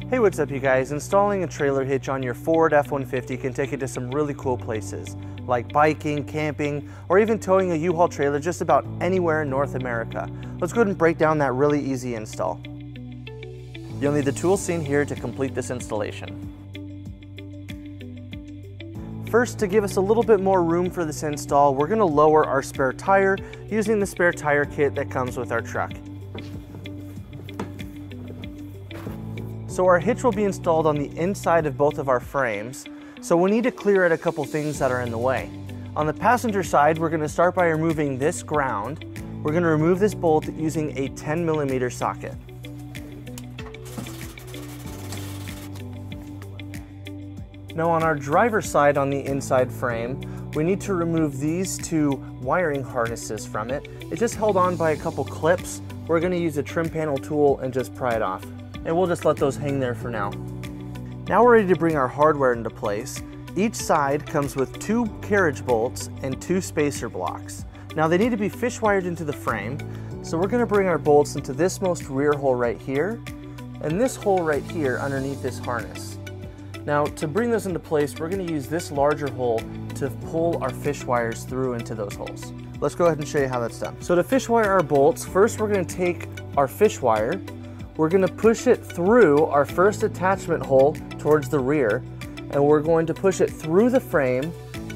Hey, what's up you guys? Installing a trailer hitch on your Ford F-150 can take you to some really cool places, like biking, camping, or even towing a U-Haul trailer just about anywhere in North America. Let's go ahead and break down that really easy install. You'll need the tools seen here to complete this installation. First, to give us a little bit more room for this install, we're going to lower our spare tire using the spare tire kit that comes with our truck. So our hitch will be installed on the inside of both of our frames, so we need to clear out a couple things that are in the way. On the passenger side, we're going to start by removing this ground. We're going to remove this bolt using a 10mm socket. Now on our driver's side on the inside frame, we need to remove these two wiring harnesses from it. It's just held on by a couple clips. We're going to use a trim panel tool and just pry it off. And we'll just let those hang there for now. Now we're ready to bring our hardware into place. Each side comes with 2 carriage bolts and 2 spacer blocks. Now they need to be fish wired into the frame, so we're going to bring our bolts into this most rear hole right here, and this hole right here underneath this harness. Now to bring those into place, we're going to use this larger hole to pull our fish wires through into those holes. Let's go ahead and show you how that's done. So to fish wire our bolts, first we're going to take our fish wire, we're going to push it through our first attachment hole towards the rear, and we're going to push it through the frame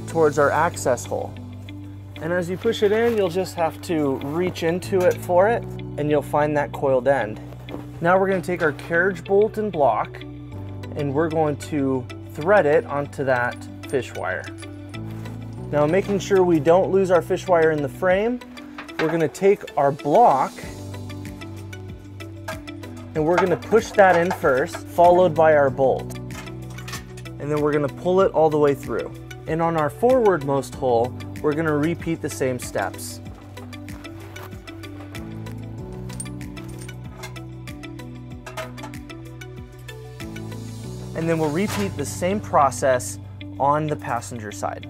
towards our access hole. And as you push it in, you'll just have to reach into it for it, and you'll find that coiled end. Now we're going to take our carriage bolt and block, and we're going to thread it onto that fish wire. Now, making sure we don't lose our fish wire in the frame, we're going to take our block and we're going to push that in first, followed by our bolt. And then we're going to pull it all the way through. And on our forwardmost hole, we're going to repeat the same steps. And then we'll repeat the same process on the passenger side.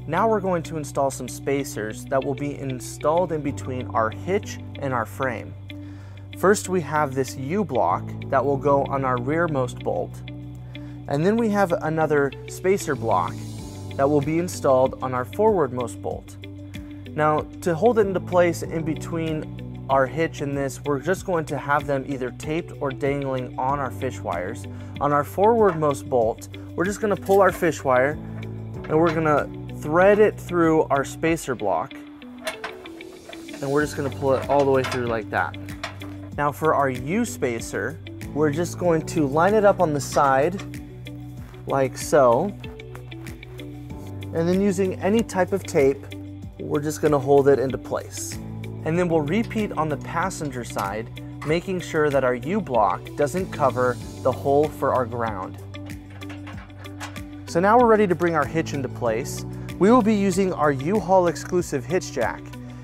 Now we're going to install some spacers that will be installed in between our hitch and our frame. First we have this U-block that will go on our rearmost bolt. And then we have another spacer block that will be installed on our forwardmost bolt. Now to hold it into place in between our hitch and this, we're just going to have them either taped or dangling on our fish wires. On our forwardmost bolt, we're just going to pull our fish wire and we're going to thread it through our spacer block, and we're just going to pull it all the way through like that. Now for our U spacer, we're just going to line it up on the side like so, and then using any type of tape, we're just going to hold it into place. And then we'll repeat on the passenger side, making sure that our U block doesn't cover the hole for our ground. So now we're ready to bring our hitch into place. We will be using our U-Haul exclusive hitch jack.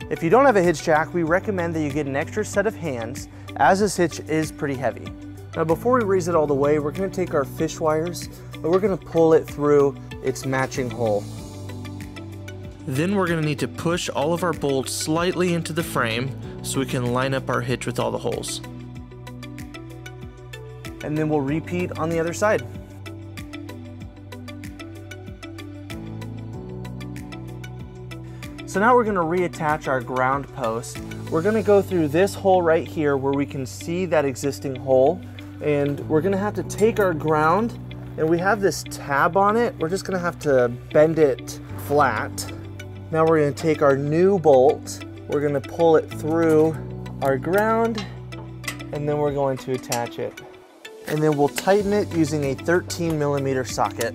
If you don't have a hitch jack, we recommend that you get an extra set of hands, as this hitch is pretty heavy. Now before we raise it all the way, we're going to take our fish wires and we're going to pull it through its matching hole. Then we're going to need to push all of our bolts slightly into the frame so we can line up our hitch with all the holes. And then we'll repeat on the other side. So now we're going to reattach our ground post. We're going to go through this hole right here where we can see that existing hole, and we're going to have to take our ground, and we have this tab on it. We're just going to have to bend it flat. Now we're going to take our new bolt, we're going to pull it through our ground, and then we're going to attach it. And then we'll tighten it using a 13mm socket.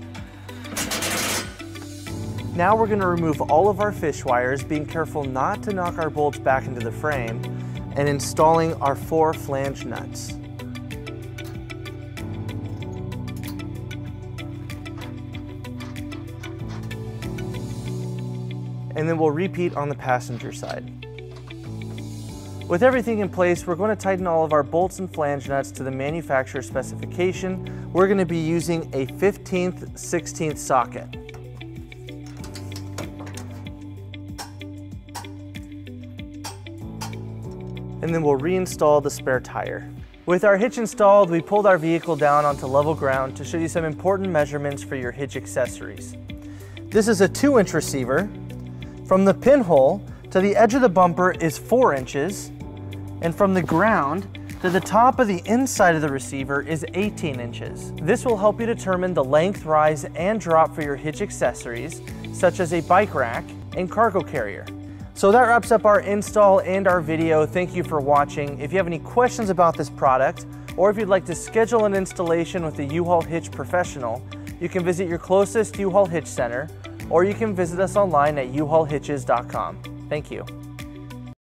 Now we're going to remove all of our fish wires, being careful not to knock our bolts back into the frame, and installing our 4 flange nuts. And then we'll repeat on the passenger side. With everything in place, we're going to tighten all of our bolts and flange nuts to the manufacturer specification. We're going to be using a 15/16 socket. and then we'll reinstall the spare tire. With our hitch installed, we pulled our vehicle down onto level ground to show you some important measurements for your hitch accessories. This is a 2-inch receiver. From the pinhole to the edge of the bumper is 4 inches, and from the ground to the top of the inside of the receiver is 18 inches. This will help you determine the length, rise, and drop for your hitch accessories, such as a bike rack and cargo carrier. So that wraps up our install and our video. Thank you for watching. If you have any questions about this product, or if you'd like to schedule an installation with a U-Haul Hitch professional, you can visit your closest U-Haul Hitch center, or you can visit us online at uhaulhitches.com. Thank you.